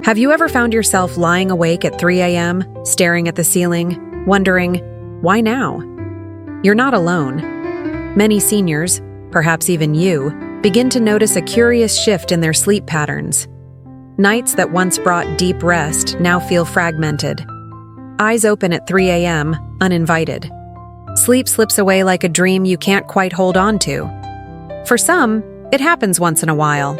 Have you ever found yourself lying awake at 3 a.m., staring at the ceiling, wondering, why now? You're not alone. Many seniors, perhaps even you, begin to notice a curious shift in their sleep patterns. Nights that once brought deep rest now feel fragmented. Eyes open at 3 a.m., uninvited. Sleep slips away like a dream you can't quite hold on to. For some, it happens once in a while.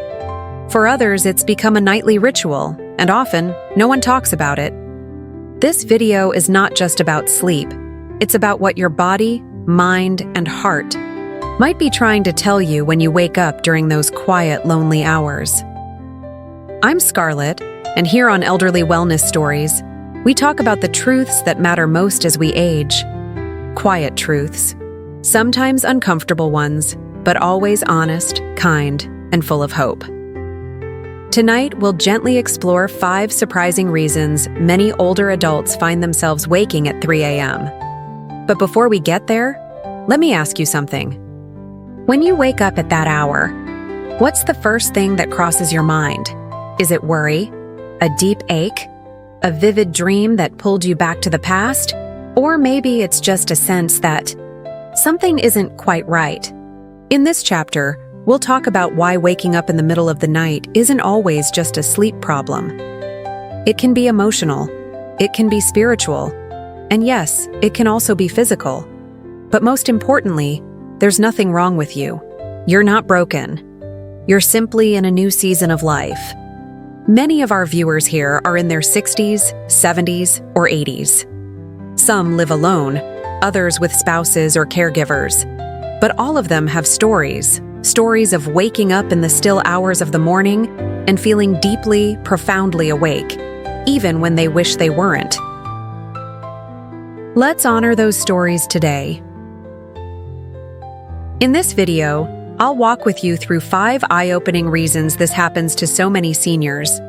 For others, it's become a nightly ritual, and often, no one talks about it. This video is not just about sleep. It's about what your body, mind, and heart might be trying to tell you when you wake up during those quiet, lonely hours. I'm Scarlett, and here on Elderly Wellness Stories, we talk about the truths that matter most as we age. Quiet truths, sometimes uncomfortable ones, but always honest, kind, and full of hope. Tonight, we'll gently explore 5 surprising reasons many older adults find themselves waking at 3 a.m. But before we get there, let me ask you something. When you wake up at that hour, what's the first thing that crosses your mind? Is it worry, a deep ache, a vivid dream that pulled you back to the past? Or maybe it's just a sense that something isn't quite right. In this chapter, we'll talk about why waking up in the middle of the night isn't always just a sleep problem. It can be emotional, it can be spiritual, and yes, it can also be physical. But most importantly, there's nothing wrong with you. You're not broken. You're simply in a new season of life. Many of our viewers here are in their 60s, 70s, or 80s. Some live alone, others with spouses or caregivers. But all of them have stories of waking up in the still hours of the morning and feeling deeply, profoundly awake, even when they wish they weren't. Let's honor those stories today. In this video, I'll walk with you through 5 eye-opening reasons this happens to so many seniors.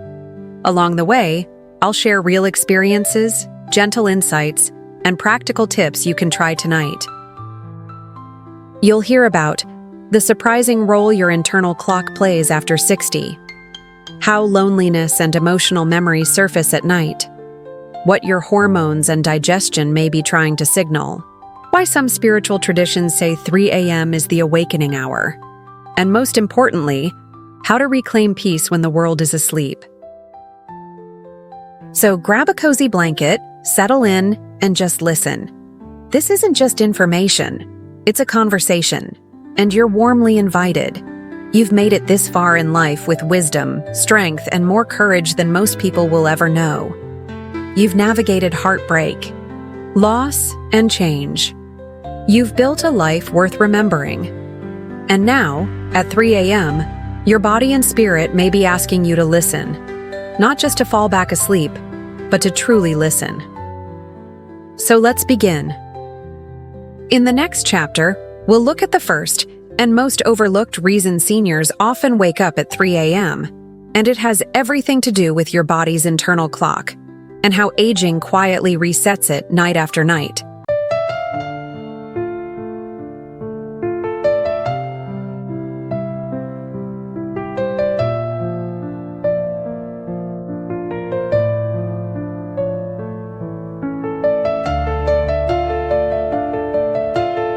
Along the way, I'll share real experiences, gentle insights, and practical tips you can try tonight. You'll hear about the surprising role your internal clock plays after 60, how loneliness and emotional memories surface at night, what your hormones and digestion may be trying to signal, why some spiritual traditions say 3 a.m. is the awakening hour, and most importantly, how to reclaim peace when the world is asleep. So grab a cozy blanket, settle in, and just listen. This isn't just information, it's a conversation. And you're warmly invited. You've made it this far in life with wisdom, strength, and more courage than most people will ever know. You've navigated heartbreak, loss, and change. You've built a life worth remembering. And now, at 3 a.m., your body and spirit may be asking you to listen, not just to fall back asleep, but to truly listen. So let's begin. In the next chapter, we'll look at the first and most overlooked reason seniors often wake up at 3 a.m., and it has everything to do with your body's internal clock and how aging quietly resets it night after night.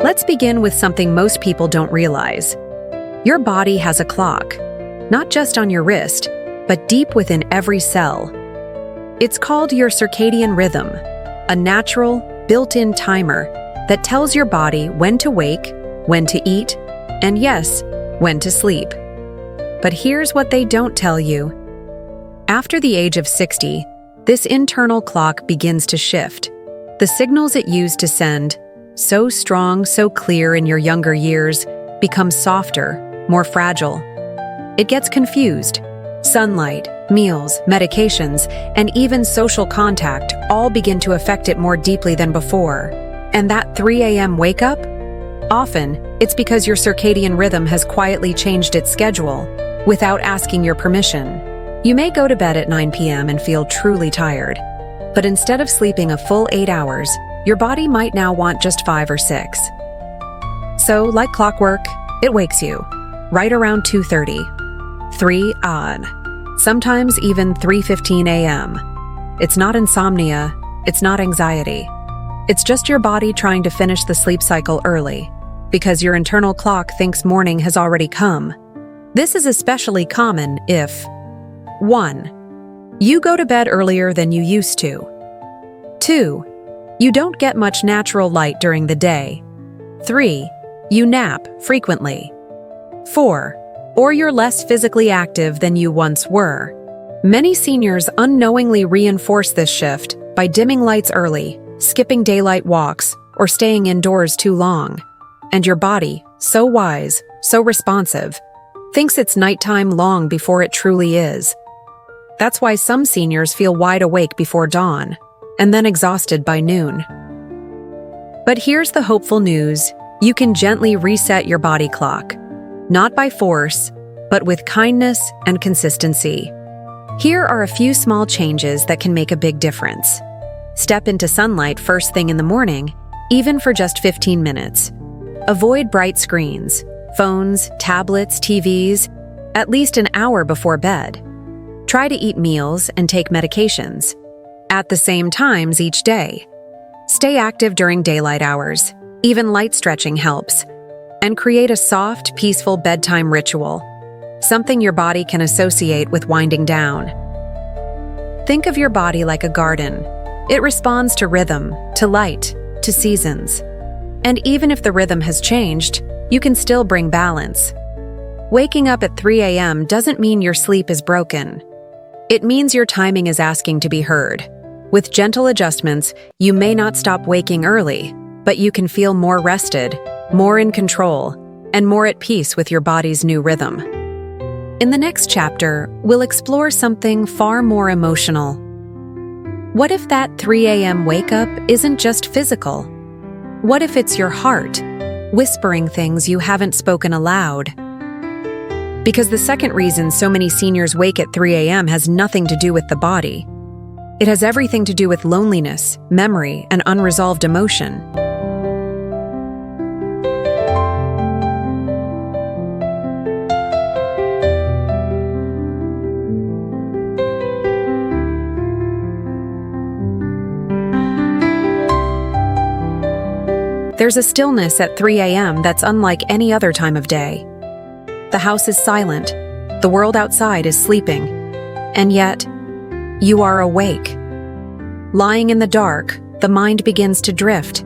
Let's begin with something most people don't realize. Your body has a clock, not just on your wrist, but deep within every cell. It's called your circadian rhythm, a natural, built-in timer that tells your body when to wake, when to eat, and yes, when to sleep. But here's what they don't tell you. After the age of 60, this internal clock begins to shift. The signals it used to send, so strong, so clear in your younger years, becomes softer, more fragile. It gets confused. Sunlight, meals, medications, and even social contact all begin to affect it more deeply than before. And that 3 a.m. wake-up? Often, it's because your circadian rhythm has quietly changed its schedule without asking your permission. You may go to bed at 9 p.m. and feel truly tired, but instead of sleeping a full 8 hours, your body might now want just 5 or 6. So, like clockwork, it wakes you, right around 2:30. 3 on. sometimes even 3:15 a.m. It's not insomnia, it's not anxiety. It's just your body trying to finish the sleep cycle early, because your internal clock thinks morning has already come. This is especially common if 1. You go to bed earlier than you used to. 2. You don't get much natural light during the day. 3. You nap frequently. 4. Or you're less physically active than you once were. Many seniors unknowingly reinforce this shift by dimming lights early, skipping daylight walks, or staying indoors too long. And your body, so wise, so responsive, thinks it's nighttime long before it truly is. That's why some seniors feel wide awake before dawn, and then exhausted by noon. But here's the hopeful news: you can gently reset your body clock, not by force, but with kindness and consistency. Here are a few small changes that can make a big difference. Step into sunlight first thing in the morning, even for just 15 minutes. Avoid bright screens, phones, tablets, TVs, at least an hour before bed. Try to eat meals and take medications at the same times each day. Stay active during daylight hours. Even light stretching helps. And create a soft, peaceful bedtime ritual, something your body can associate with winding down. Think of your body like a garden. It responds to rhythm, to light, to seasons. And even if the rhythm has changed, you can still bring balance. Waking up at 3 a.m. doesn't mean your sleep is broken. It means your timing is asking to be heard. With gentle adjustments, you may not stop waking early, but you can feel more rested, more in control, and more at peace with your body's new rhythm. In the next chapter, we'll explore something far more emotional. What if that 3 a.m. wake-up isn't just physical? What if it's your heart, whispering things you haven't spoken aloud? Because the second reason so many seniors wake at 3 a.m. has nothing to do with the body. It has everything to do with loneliness, memory, and unresolved emotion. There's a stillness at 3 a.m. that's unlike any other time of day. The house is silent, the world outside is sleeping, and yet, you are awake. Lying in the dark, the mind begins to drift,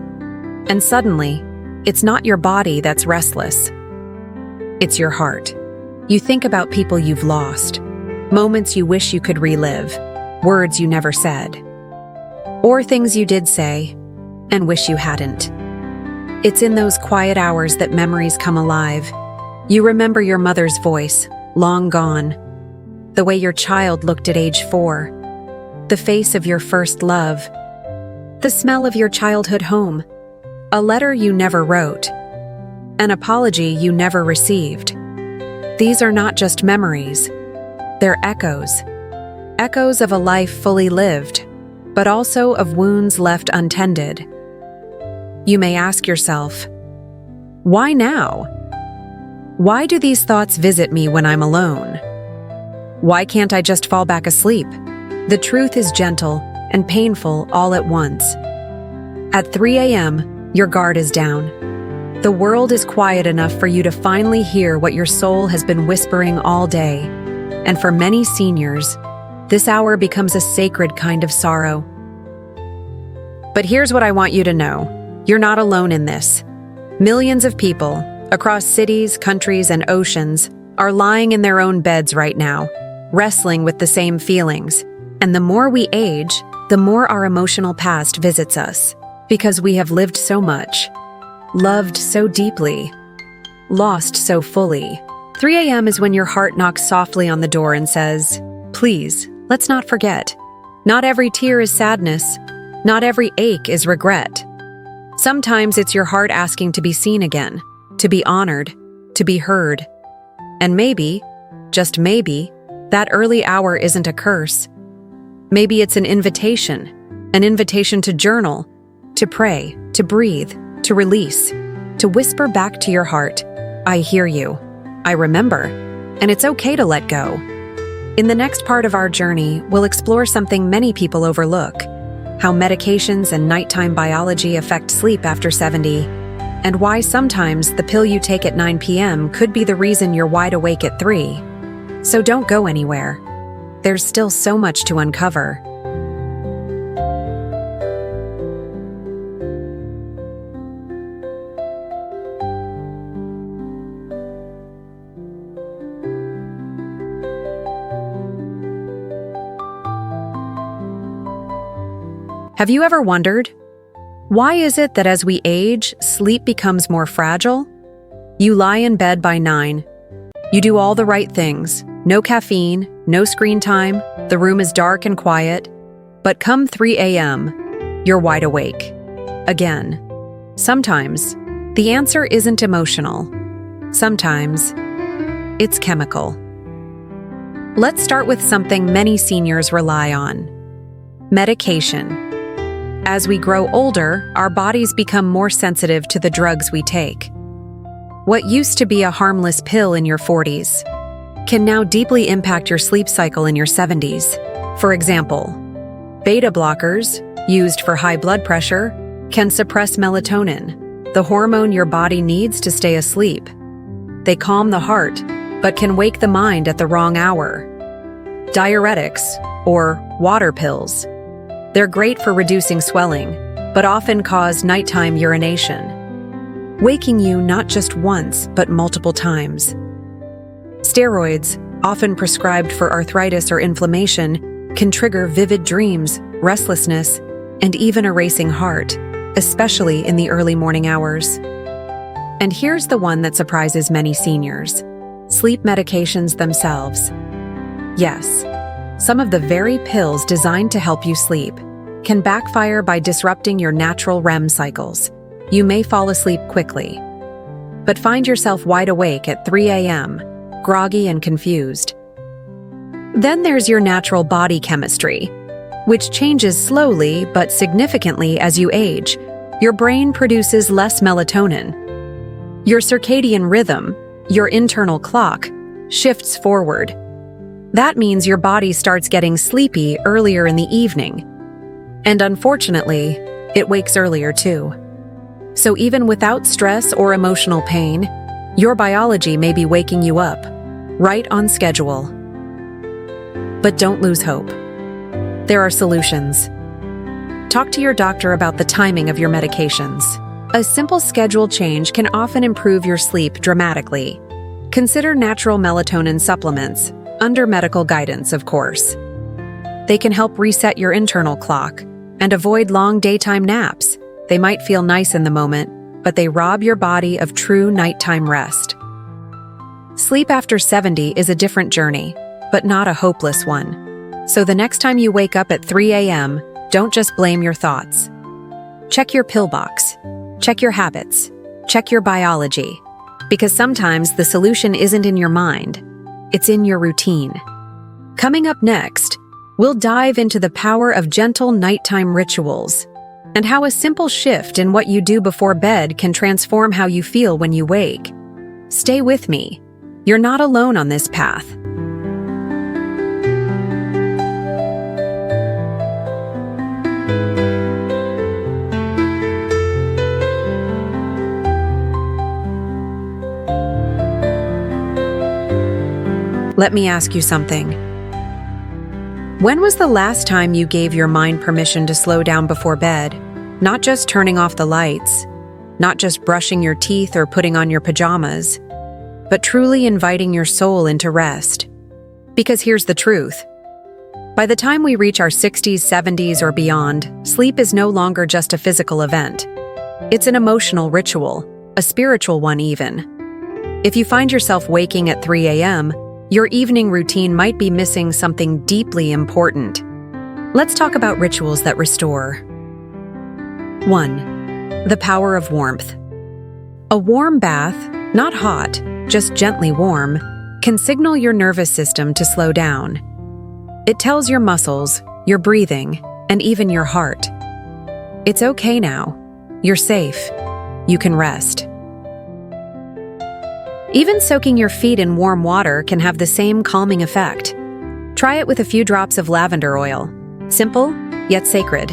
and suddenly, it's not your body that's restless. It's your heart. You think about people you've lost, moments you wish you could relive, words you never said, or things you did say and wish you hadn't. It's in those quiet hours that memories come alive. You remember your mother's voice, long gone, the way your child looked at age 4, the face of your first love, the smell of your childhood home, a letter you never wrote, an apology you never received. These are not just memories. They're echoes. Echoes of a life fully lived, but also of wounds left untended. You may ask yourself, why now? Why do these thoughts visit me when I'm alone? Why can't I just fall back asleep? The truth is gentle and painful all at once. At 3 a.m., your guard is down. The world is quiet enough for you to finally hear what your soul has been whispering all day. And for many seniors, this hour becomes a sacred kind of sorrow. But here's what I want you to know. You're not alone in this. Millions of people, across cities, countries, and oceans, are lying in their own beds right now, wrestling with the same feelings. And the more we age, the more our emotional past visits us, because we have lived so much, loved so deeply, lost so fully. 3 a.m. is when your heart knocks softly on the door and says, please, let's not forget. Not every tear is sadness. Not every ache is regret. Sometimes it's your heart asking to be seen again, to be honored, to be heard. And maybe, just maybe, that early hour isn't a curse. Maybe it's an invitation to journal, to pray, to breathe, to release, to whisper back to your heart, I hear you, I remember, and it's okay to let go. In the next part of our journey, we'll explore something many people overlook: how medications and nighttime biology affect sleep after 70, and why sometimes the pill you take at 9 p.m. could be the reason you're wide awake at 3. So don't go anywhere. There's still so much to uncover. Have you ever wondered, why is it that as we age, sleep becomes more fragile? You lie in bed by 9. You do all the right things. No caffeine, no screen time, the room is dark and quiet. But come 3 a.m., you're wide awake. Again. Sometimes, the answer isn't emotional. Sometimes, it's chemical. Let's start with something many seniors rely on: medication. As we grow older, our bodies become more sensitive to the drugs we take. What used to be a harmless pill in your 40s can now deeply impact your sleep cycle in your 70s. For example, beta blockers, used for high blood pressure, can suppress melatonin, the hormone your body needs to stay asleep. They calm the heart, but can wake the mind at the wrong hour. Diuretics, or water pills. They're great for reducing swelling, but often cause nighttime urination, waking you not just once, but multiple times. Steroids, often prescribed for arthritis or inflammation, can trigger vivid dreams, restlessness, and even a racing heart, especially in the early morning hours. And here's the one that surprises many seniors: sleep medications themselves. Yes, some of the very pills designed to help you sleep can backfire by disrupting your natural REM cycles. You may fall asleep quickly, but find yourself wide awake at 3 a.m., groggy and confused. Then there's your natural body chemistry, which changes slowly but significantly as you age. Your brain produces less melatonin. Your circadian rhythm, your internal clock, shifts forward. That means your body starts getting sleepy earlier in the evening. And unfortunately, it wakes earlier too. So even without stress or emotional pain, your biology may be waking you up, right on schedule. But don't lose hope. There are solutions. Talk to your doctor about the timing of your medications. A simple schedule change can often improve your sleep dramatically. Consider natural melatonin supplements, under medical guidance, of course. They can help reset your internal clock and avoid long daytime naps. They might feel nice in the moment, but they rob your body of true nighttime rest. Sleep after 70 is a different journey, but not a hopeless one. So the next time you wake up at 3 a.m., don't just blame your thoughts. Check your pill box. Check your habits. Check your biology. Because sometimes the solution isn't in your mind, it's in your routine. Coming up next, we'll dive into the power of gentle nighttime rituals and how a simple shift in what you do before bed can transform how you feel when you wake. Stay with me. You're not alone on this path. Let me ask you something. When was the last time you gave your mind permission to slow down before bed? Not just turning off the lights, not just brushing your teeth or putting on your pajamas, but truly inviting your soul into rest. Because here's the truth. By the time we reach our 60s, 70s, or beyond, sleep is no longer just a physical event. It's an emotional ritual, a spiritual one even. If you find yourself waking at 3 a.m., your evening routine might be missing something deeply important. Let's talk about rituals that restore. 1. The power of warmth. A warm bath, not hot, just gently warm, can signal your nervous system to slow down. It tells your muscles, your breathing, and even your heart, it's okay now. You're safe. You can rest. Even soaking your feet in warm water can have the same calming effect. Try it with a few drops of lavender oil. Simple, yet sacred.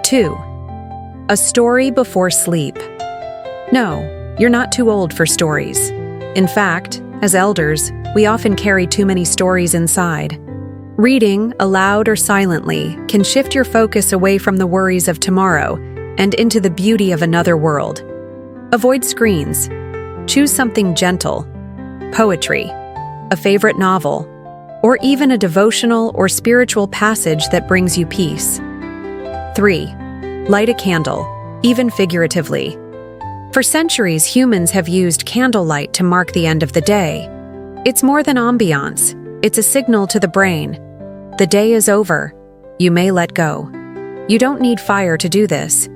2. A story before sleep. No, you're not too old for stories. In fact, as elders, we often carry too many stories inside. Reading, aloud or silently, can shift your focus away from the worries of tomorrow and into the beauty of another world. Avoid screens. Choose something gentle. Poetry, a favorite novel, or even a devotional or spiritual passage that brings you peace. 3. Light a candle, even figuratively. For centuries, humans have used candlelight to mark the end of the day. It's more than ambiance. It's a signal to the brain. The day is over. You may let go. You don't need fire to do this.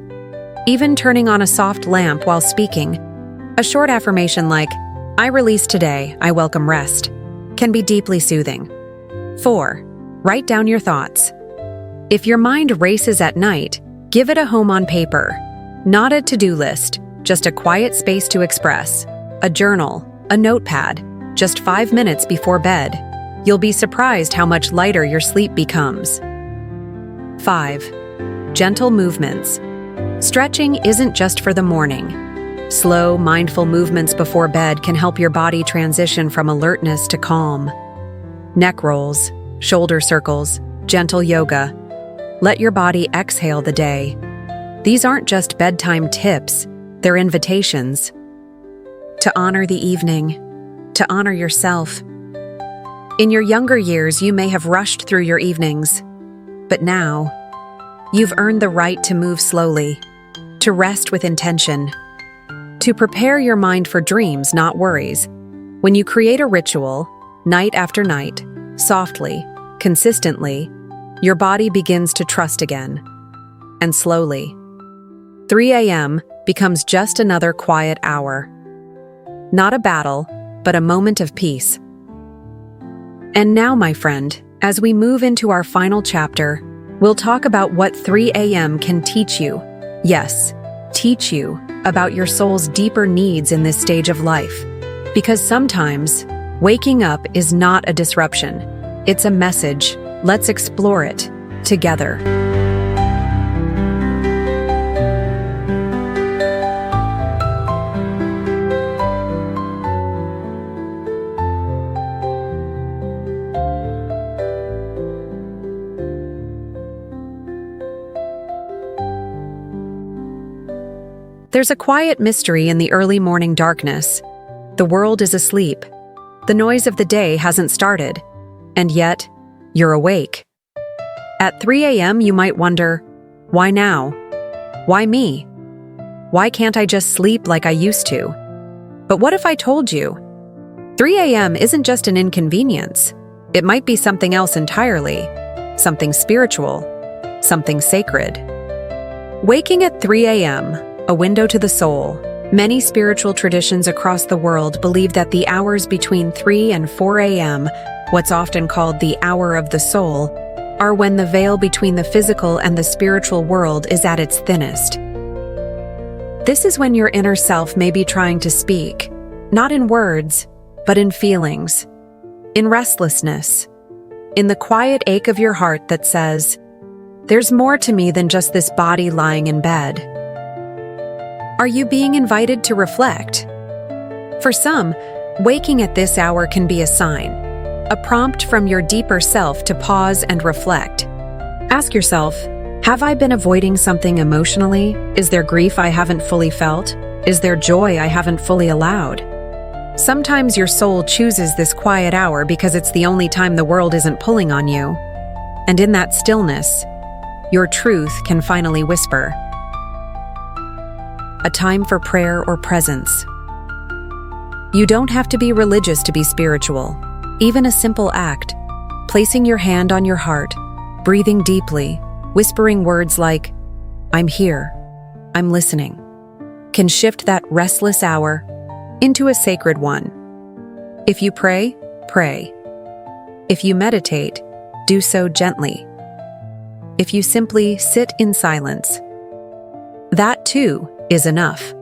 Even turning on a soft lamp while speaking, a short affirmation like, "I release today, I welcome rest," can be deeply soothing. 4. Write down your thoughts. If your mind races at night, give it a home on paper. Not a to-do list, just a quiet space to express. A journal, a notepad, just 5 minutes before bed. You'll be surprised how much lighter your sleep becomes. 5. Gentle movements. Stretching isn't just for the morning. Slow, mindful movements before bed can help your body transition from alertness to calm. Neck rolls, shoulder circles, gentle yoga. Let your body exhale the day. These aren't just bedtime tips, they're invitations to honor the evening, to honor yourself. In your younger years, you may have rushed through your evenings, but now, you've earned the right to move slowly, to rest with intention, to prepare your mind for dreams, not worries. When you create a ritual, night after night, softly, consistently, your body begins to trust again. And slowly, 3 a.m. becomes just another quiet hour. Not a battle, but a moment of peace. And now, my friend, as we move into our final chapter, we'll talk about what 3 a.m. can teach you. Yes, teach you about your soul's deeper needs in this stage of life. Because sometimes, waking up is not a disruption. It's a message. Let's explore it together. There's a quiet mystery in the early morning darkness. The world is asleep. The noise of the day hasn't started. And yet, you're awake. At 3 a.m., you might wonder, why now? Why me? Why can't I just sleep like I used to? But what if I told you? 3 a.m. isn't just an inconvenience. It might be something else entirely. Something spiritual. Something sacred. Waking at 3 a.m., a window to the soul. Many spiritual traditions across the world believe that the hours between 3 and 4 a.m., what's often called the hour of the soul, are when the veil between the physical and the spiritual world is at its thinnest. This is when your inner self may be trying to speak, not in words, but in feelings, in restlessness, in the quiet ache of your heart that says, "There's more to me than just this body lying in bed." Are you being invited to reflect? For some, waking at this hour can be a sign, a prompt from your deeper self to pause and reflect. Ask yourself, have I been avoiding something emotionally? Is there grief I haven't fully felt? Is there joy I haven't fully allowed? Sometimes your soul chooses this quiet hour because it's the only time the world isn't pulling on you. And in that stillness, your truth can finally whisper. A time for prayer or presence. You don't have to be religious to be spiritual. Even a simple act, placing your hand on your heart, breathing deeply, whispering words like, "I'm here, I'm listening," can shift that restless hour into a sacred one. If you pray, pray. If you meditate, do so gently. If you simply sit in silence, that too is enough.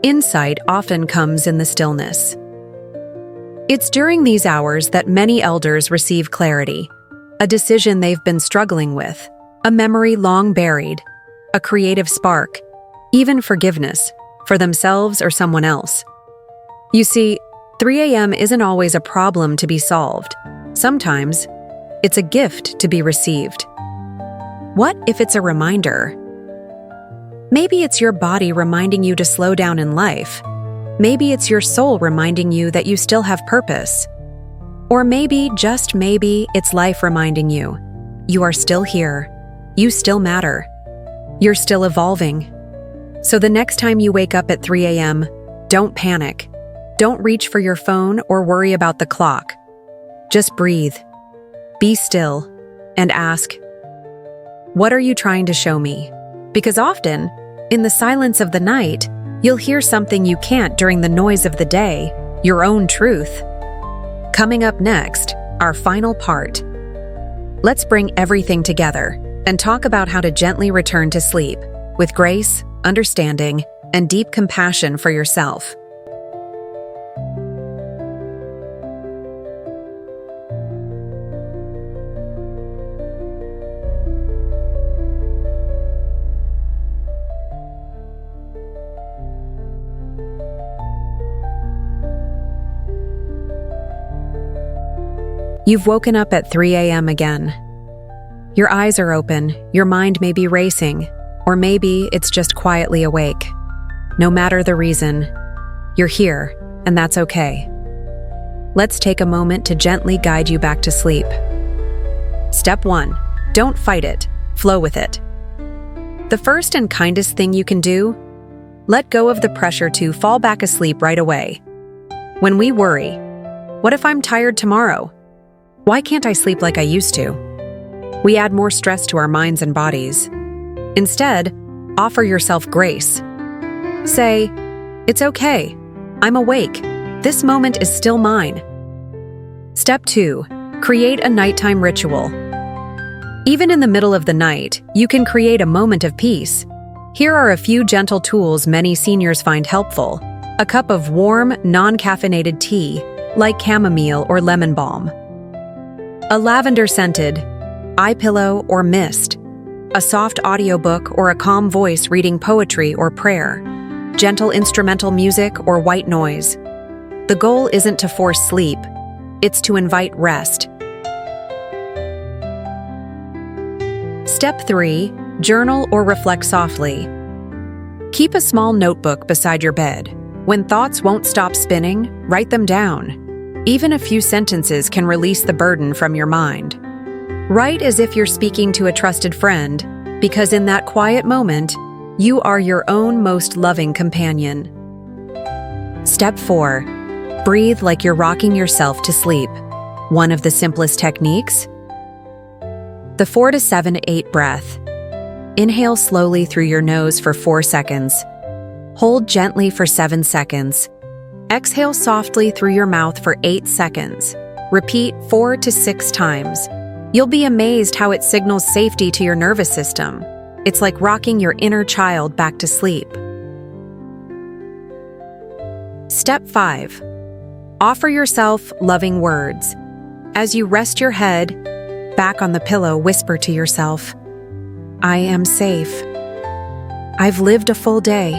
Insight often comes in the stillness. It's during these hours that many elders receive clarity, a decision they've been struggling with, a memory long buried, a creative spark, even forgiveness, for themselves or someone else. You see, 3 a.m. isn't always a problem to be solved. Sometimes, it's a gift to be received. What if it's a reminder? Maybe it's your body reminding you to slow down in life. Maybe it's your soul reminding you that you still have purpose. Or maybe, just maybe, it's life reminding you, you are still here. You still matter. You're still evolving. So the next time you wake up at 3 a.m., don't panic. Don't reach for your phone or worry about the clock. Just breathe. Be still and ask, what are you trying to show me? Because often, in the silence of the night, you'll hear something you can't during the noise of the day, your own truth. Coming up next, our final part. Let's bring everything together and talk about how to gently return to sleep with grace, understanding, and deep compassion for yourself. You've woken up at 3 a.m. again. Your eyes are open, your mind may be racing, or maybe it's just quietly awake. No matter the reason, you're here, and that's okay. Let's take a moment to gently guide you back to sleep. Step 1. Don't fight it, flow with it. The first and kindest thing you can do? Let go of the pressure to fall back asleep right away. When we worry, what if I'm tired tomorrow? Why can't I sleep like I used to? We add more stress to our minds and bodies. Instead, offer yourself grace. Say, it's okay. I'm awake. This moment is still mine. Step 2. Create a nighttime ritual. Even in the middle of the night, you can create a moment of peace. Here are a few gentle tools many seniors find helpful. A cup of warm, non-caffeinated tea, like chamomile or lemon balm. A lavender-scented eye pillow or mist. A soft audiobook or a calm voice reading poetry or prayer. Gentle instrumental music or white noise. The goal isn't to force sleep, it's to invite rest. Step 3. Journal or reflect softly. Keep a small notebook beside your bed. When thoughts won't stop spinning, write them down. Even a few sentences can release the burden from your mind. Write as if you're speaking to a trusted friend, because in that quiet moment, you are your own most loving companion. Step 4. Breathe like you're rocking yourself to sleep. One of the simplest techniques? The 4 to 7 to 8 breath. Inhale slowly through your nose for 4 seconds. Hold gently for 7 seconds. Exhale softly through your mouth for 8 seconds. Repeat 4 to 6 times. You'll be amazed how it signals safety to your nervous system. It's like rocking your inner child back to sleep. Step 5. Offer yourself loving words. As you rest your head back on the pillow, whisper to yourself, I am safe. I've lived a full day.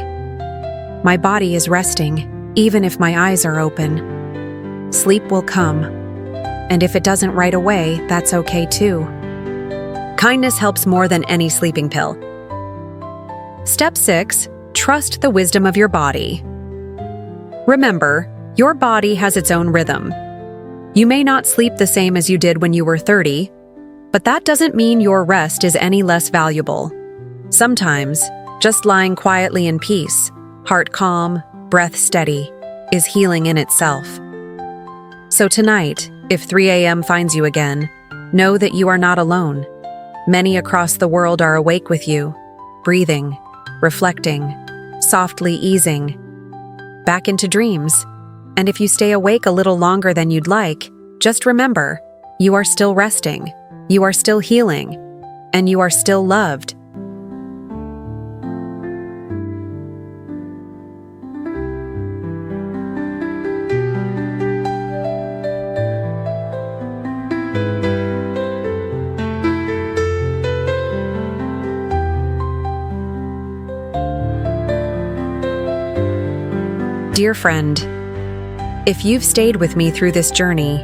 My body is resting. Even if my eyes are open, sleep will come. And if it doesn't right away, that's okay too. Kindness helps more than any sleeping pill. Step 6. Trust the wisdom of your body. Remember, your body has its own rhythm. You may not sleep the same as you did when you were 30, but that doesn't mean your rest is any less valuable. Sometimes, just lying quietly in peace, heart calm, breath steady, is healing in itself. So tonight, if 3 a.m. finds you again, know that you are not alone. Many across the world are awake with you, breathing, reflecting, softly easing back into dreams. And if you stay awake a little longer than you'd like, just remember, you are still resting, you are still healing, and you are still loved. Dear friend, if you've stayed with me through this journey,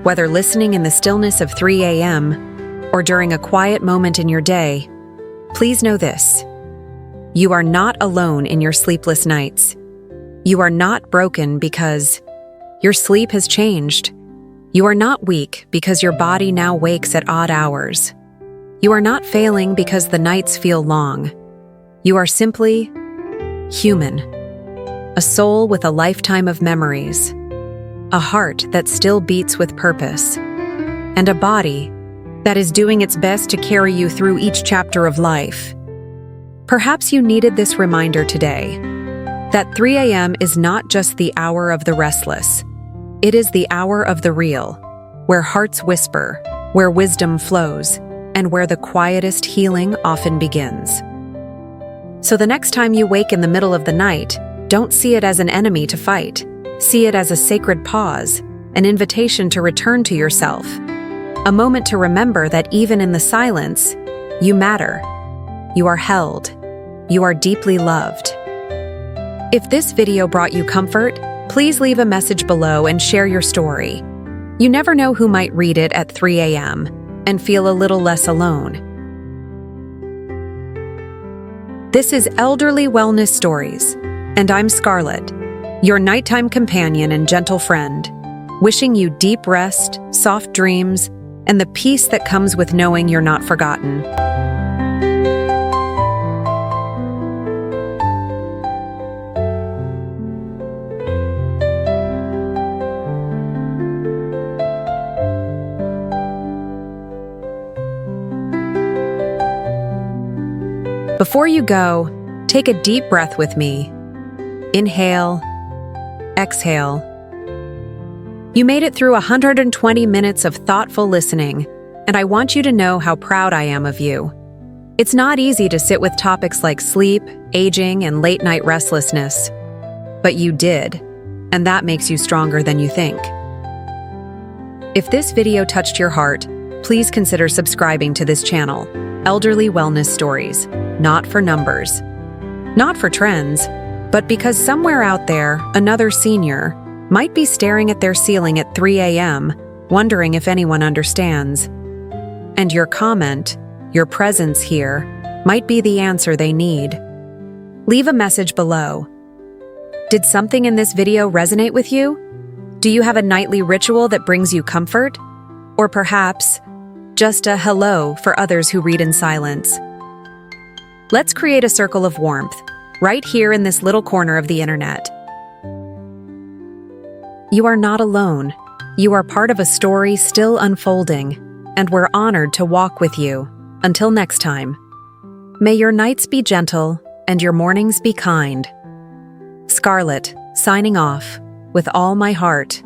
whether listening in the stillness of 3 a.m. or during a quiet moment in your day, please know this: you are not alone in your sleepless nights. You are not broken because your sleep has changed. You are not weak because your body now wakes at odd hours. You are not failing because the nights feel long. You are simply human. A soul with a lifetime of memories. A heart that still beats with purpose. And a body that is doing its best to carry you through each chapter of life. Perhaps you needed this reminder today, that 3 a.m. is not just the hour of the restless. It is the hour of the real, where hearts whisper, where wisdom flows, and where the quietest healing often begins. So the next time you wake in the middle of the night, don't see it as an enemy to fight. See it as a sacred pause, an invitation to return to yourself, a moment to remember that even in the silence, you matter. You are held. You are deeply loved. If this video brought you comfort, please leave a message below and share your story. You never know who might read it at 3 a.m. and feel a little less alone. This is Elderly Wellness Stories, and I'm Scarlett, your nighttime companion and gentle friend, wishing you deep rest, soft dreams, and the peace that comes with knowing you're not forgotten. Before you go, take a deep breath with me. Inhale, exhale. You made it through 120 minutes of thoughtful listening, and I want you to know how proud I am of you. It's not easy to sit with topics like sleep, aging, and late-night restlessness, but you did, and that makes you stronger than you think. If this video touched your heart, please consider subscribing to this channel, Elderly Wellness Stories. Not for numbers, not for trends, but because somewhere out there, another senior might be staring at their ceiling at 3 a.m., wondering if anyone understands. And your comment, your presence here, might be the answer they need. Leave a message below. Did something in this video resonate with you? Do you have a nightly ritual that brings you comfort? Or perhaps just a hello for others who read in silence? Let's create a circle of warmth, right here in this little corner of the internet. You are not alone. You are part of a story still unfolding, and we're honored to walk with you. Until next time, may your nights be gentle and your mornings be kind. Scarlett, signing off, with all my heart.